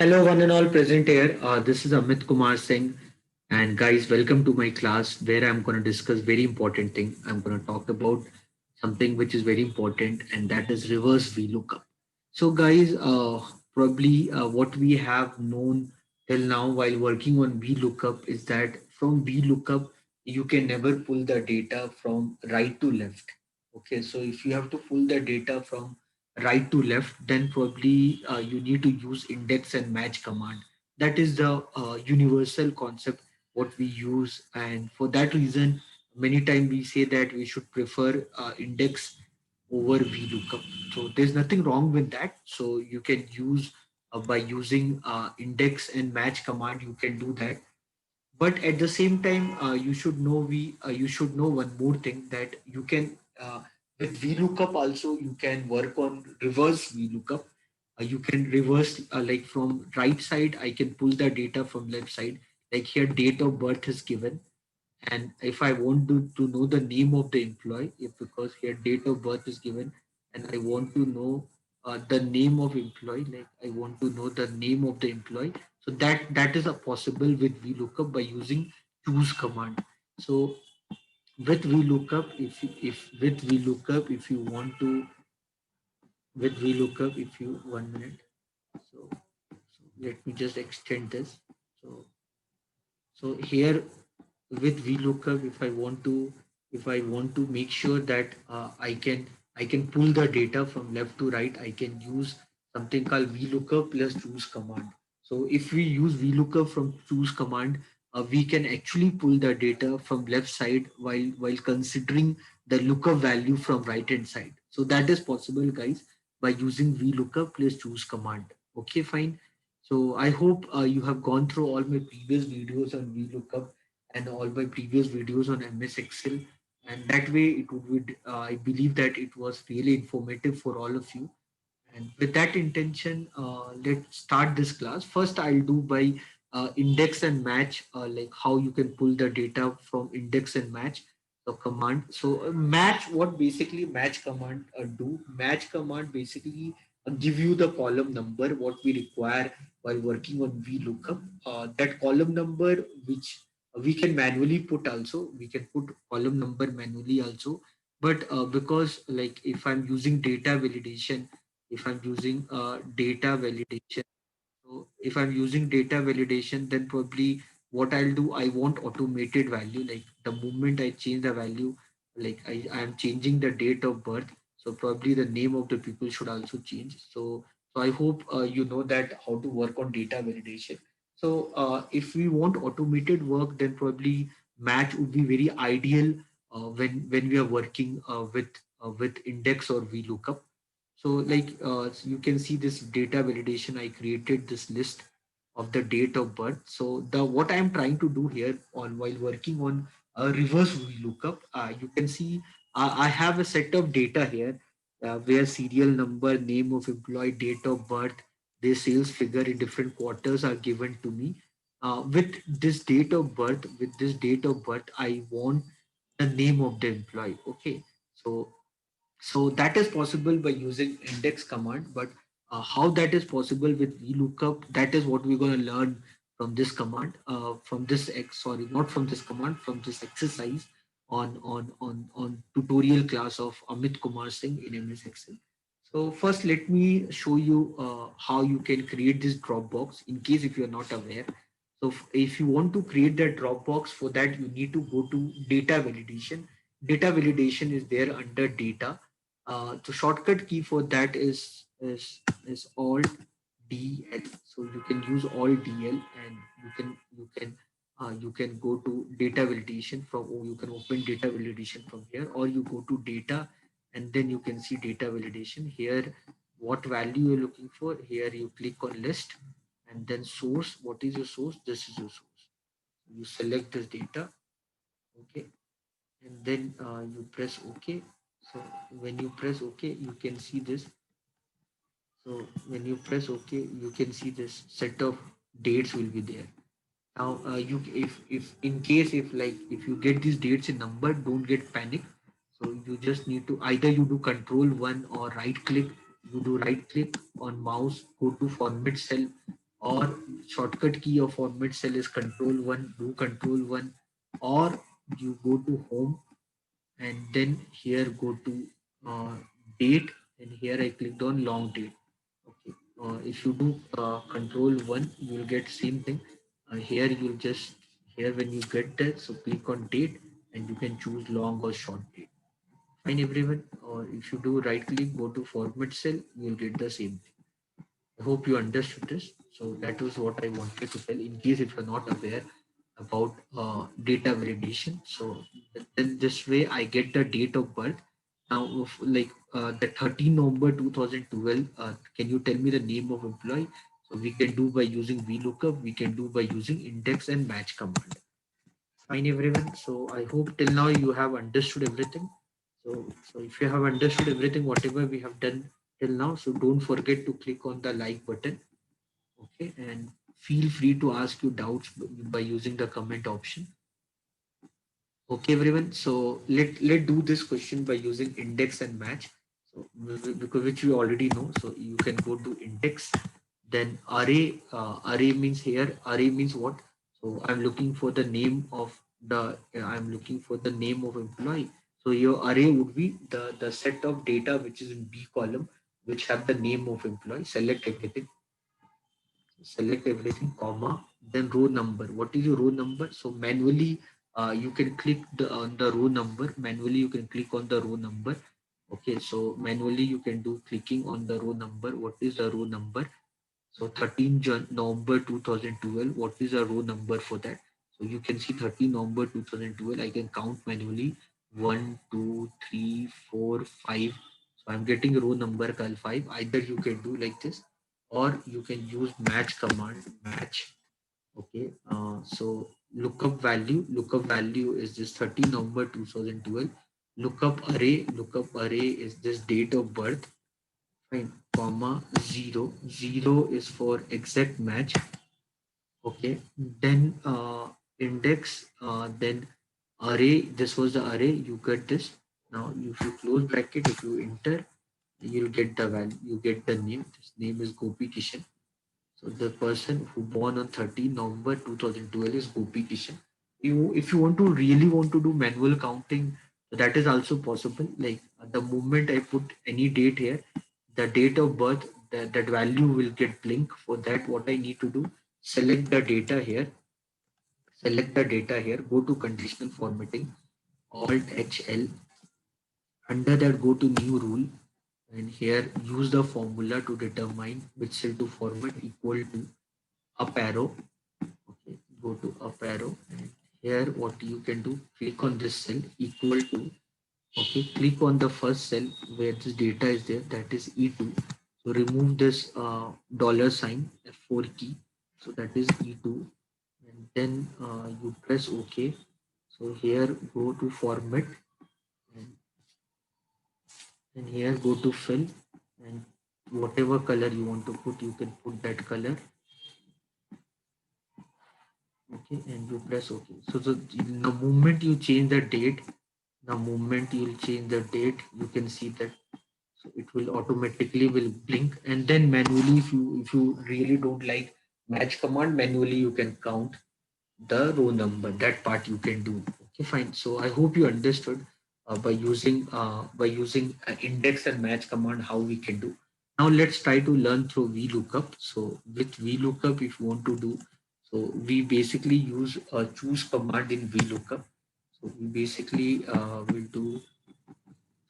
Hello, one and all present here. This is Amit Kumar Singh, and guys, welcome to my class where I'm going to discuss very important thing. I'm going to talk about something which is very important, and that is reverse VLOOKUP. So, guys, probably what we have known till now while working on VLOOKUP is that from VLOOKUP you can never pull the data from right to left. Okay, so if you have to pull the data from right to left, then probably you need to use index and match command. That is the universal concept what we use, and for that reason, many times we say that we should prefer index over VLOOKUP. So there's nothing wrong with that. So you can use by using index and match command, you can do that. But at the same time, you should know one more thing, that you can with VLOOKUP also you can work on reverse VLOOKUP. You can reverse like from right side I can pull the data from left side. Like here date of birth is given, and if I want to know the name of the employee, if because here date of birth is given and I want to know the name of employee, like I want to know the name of the employee, so that is a possible with VLOOKUP by using choose command. So with VLOOKUP, if with VLOOKUP, if you want to with VLOOKUP, if you 1 minute, so let me just extend this. So so here with VLOOKUP, if I want to make sure that I can pull the data from left to right, I can use something called VLOOKUP plus choose command. So if we use VLOOKUP from choose command, we can actually pull the data from left side while considering the lookup value from right hand side. So that is possible, guys, by using VLOOKUP plus choose command. Okay, fine. So I hope you have gone through all my previous videos on VLOOKUP and all my previous videos on MS Excel. And that way it would be, I believe that it was really informative for all of you. And with that intention, let's start this class. First, I'll do by index and match, like how you can pull the data from index and match the command. So match, what basically match command do? Match command basically give you the column number what we require while working on VLOOKUP. That column number which we can manually put also. We can put column number manually also. But because like if I'm using data validation, if I'm using data validation. So if I'm using data validation, then probably what I'll do, I want automated value. Like the moment I change the value, like I am changing the date of birth. So probably the name of the people should also change. So I hope you know that how to work on data validation. So if we want automated work, then probably match would be very ideal when we are working with index or VLOOKUP. So so you can see this data validation. I created this list of the date of birth. So the what I'm trying to do here on while working on a reverse VLOOKUP, you can see I have a set of data here where serial number, name of employee, date of birth, their sales figure in different quarters are given to me. With this date of birth, I want the name of the employee. Okay, so that is possible by using index command, but how that is possible with VLOOKUP, that is what we're going to learn from this command, from this sorry, not from this command, from this exercise on tutorial class of Amit Kumar Singh in MS Excel. So first, let me show you how you can create this Dropbox in case if you're not aware. So if you want to create that Dropbox, for that you need to go to data validation. Data validation is there under data. The shortcut key for that is Alt DL. So you can use Alt DL, and you can go to data validation from, or you can open data validation from here, or you go to data and then you can see data validation here. What value you're looking for here, you click on list and then source. What is your source? This is your source. You select this data, okay, and then you press OK. So when you press OK, you can see this. So when you press OK, you can see this set of dates will be there. Now you if in case if you get these dates in number, don't get panic. So you just need to either you do control one or right click. You do right click on mouse, go to format cell, or shortcut key of format cell is control 1, do control 1, or you go to home and then here go to date, and here I clicked on long date. Okay. If you do control 1, you will get same thing. Here you'll just, here when you get there, so click on date and you can choose long or short date. Fine everyone. Or if you do right click, go to format cell, you'll get the same thing. I hope you understood this. So that was what I wanted to tell. In case if you're not aware about data validation, so then this way I get the date of birth. Now, if, like the 13 November 2012, can you tell me the name of employee? So we can do by using VLOOKUP, we can do by using index and match command. Fine, everyone. So I hope till now you have understood everything. So if you have understood everything, whatever we have done till now, so don't forget to click on the like button. Okay, and feel free to ask your doubts by using the comment option. Okay, everyone. So let do this question by using index and match. So because which we already know. So you can go to index, then array. Array means here. Array means what? So I'm looking for the name of the. I'm looking for the name of employee. So your array would be the set of data which is in B column, which have the name of employee. Select everything, comma, then row number. What is your row number? So manually you can click on the row number. Manually you can click on the row number. Okay, so manually you can do clicking on the row number. What is the row number? So 13 November 2012, what is the row number for that? So you can see 13 November 2012. I can count manually 1, 2, 3, 4, 5. So I'm getting row number call 5. Either you can do like this, or you can use match command, match. Okay, so lookup value is this 13 November 2012. Lookup array is this date of birth. Fine, comma, 0. 0 is for exact match. Okay, then index, then array. This was the array. You get this. Now, if you close bracket, if you enter, you'll get the value. You get the name. This name is Gopi Kishan. So the person who born on 13 November 2012 is Gopi Kishan. If you want to really want to do manual counting, that is also possible. Like the moment I put any date here, the date of birth, that value will get blink. For that, what I need to do, select the data here, go to conditional formatting, Alt HL. Under that, go to new rule, and here use the formula to determine which cell to format equal to up arrow. Okay, go to up arrow, and here what you can do, click on this cell equal to. Okay, click on the first cell where this data is there, that is E2. So remove this dollar sign F4 key, so that is E2, and then you press OK. So here go to format, and, and here go to fill, and whatever color you want to put, you can put that color. Okay, and you press OK. So the moment you change the date, you can see that, so it will automatically will blink. And then manually, if you really don't like match command, manually you can count the row number. That part you can do. Okay, fine. So I hope you understood by using index and match command how we can do. Now let's try to learn through VLOOKUP. So with VLOOKUP, if you want to do, so we basically use a choose command in VLOOKUP. So we basically will do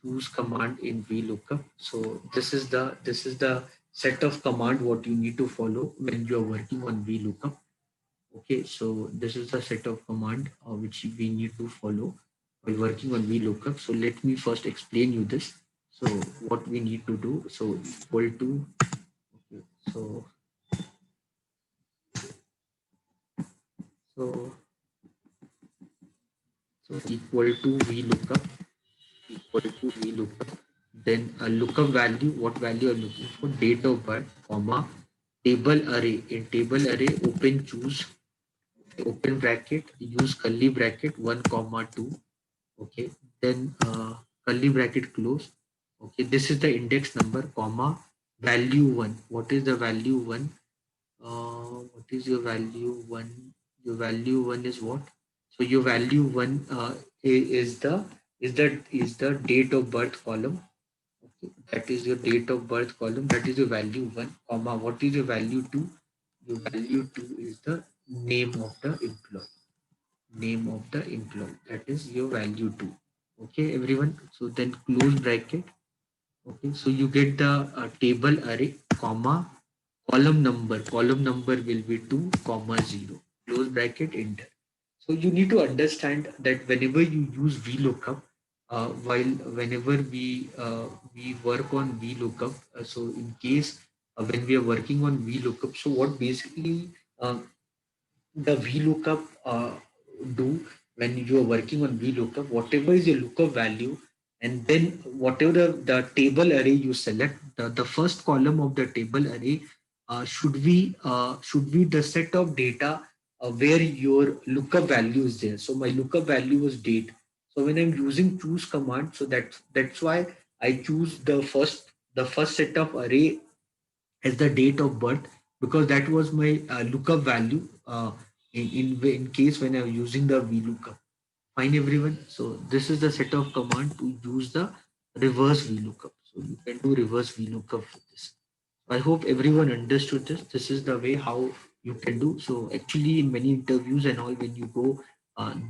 choose command in VLOOKUP. So this is the set of command what you need to follow when you are working on VLOOKUP. Okay, so this is the set of command which we need to follow while working on VLOOKUP. So let me first explain you this. So what we need to do. So equal to. Okay, so so equal to VLOOKUP, then a lookup value, what value I'm looking for, date of birth, comma, table array. In table array, open choose, open bracket, use curly bracket, 1 comma 2. Okay, then curly bracket close. Okay, this is the index number, comma, value 1. What is the value 1? is your value one? Your value one is what? So your value one is the date of birth column. Okay, that is your date of birth column. That is your value one, comma. What is your value two? Your value two is the name of the employee. Name of the employee. That is your value two. Okay, everyone. So then close bracket. Okay, so you get the table array, comma, column number. Column number will be 2, comma 0. Close bracket, enter. So you need to understand that whenever you use VLOOKUP, whenever we work on VLOOKUP, so in case when we are working on VLOOKUP, so what basically the VLOOKUP do when you are working on VLOOKUP, whatever is your lookup value, and then whatever the table array you select, the first column of the table array should be the set of data where your lookup value is there. So my lookup value was date. So when I'm using choose command, so that's why I choose the first set of array as the date of birth, because that was my lookup value in case when I'm using the VLOOKUP. Fine, everyone. So this is the set of command to use the reverse VLOOKUP. So you can do reverse VLOOKUP with this. I hope everyone understood this. This is the way how you can do. So actually, in many interviews and all, when you go,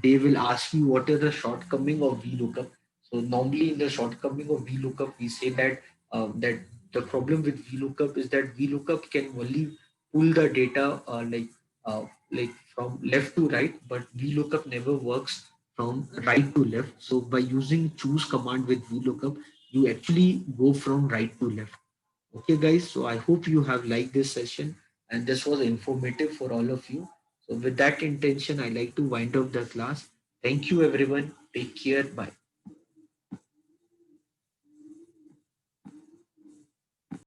they will ask you what are the shortcoming of VLOOKUP. So normally in the shortcoming of VLOOKUP, we say that the problem with VLOOKUP is that VLOOKUP can only pull the data like from left to right, but VLOOKUP never works from right to left. So by using choose command with VLOOKUP, you actually go from right to left. Okay, guys, so I hope you have liked this session and this was informative for all of you. So, with that intention, I like to wind up the class. Thank you, everyone. Take care. Bye.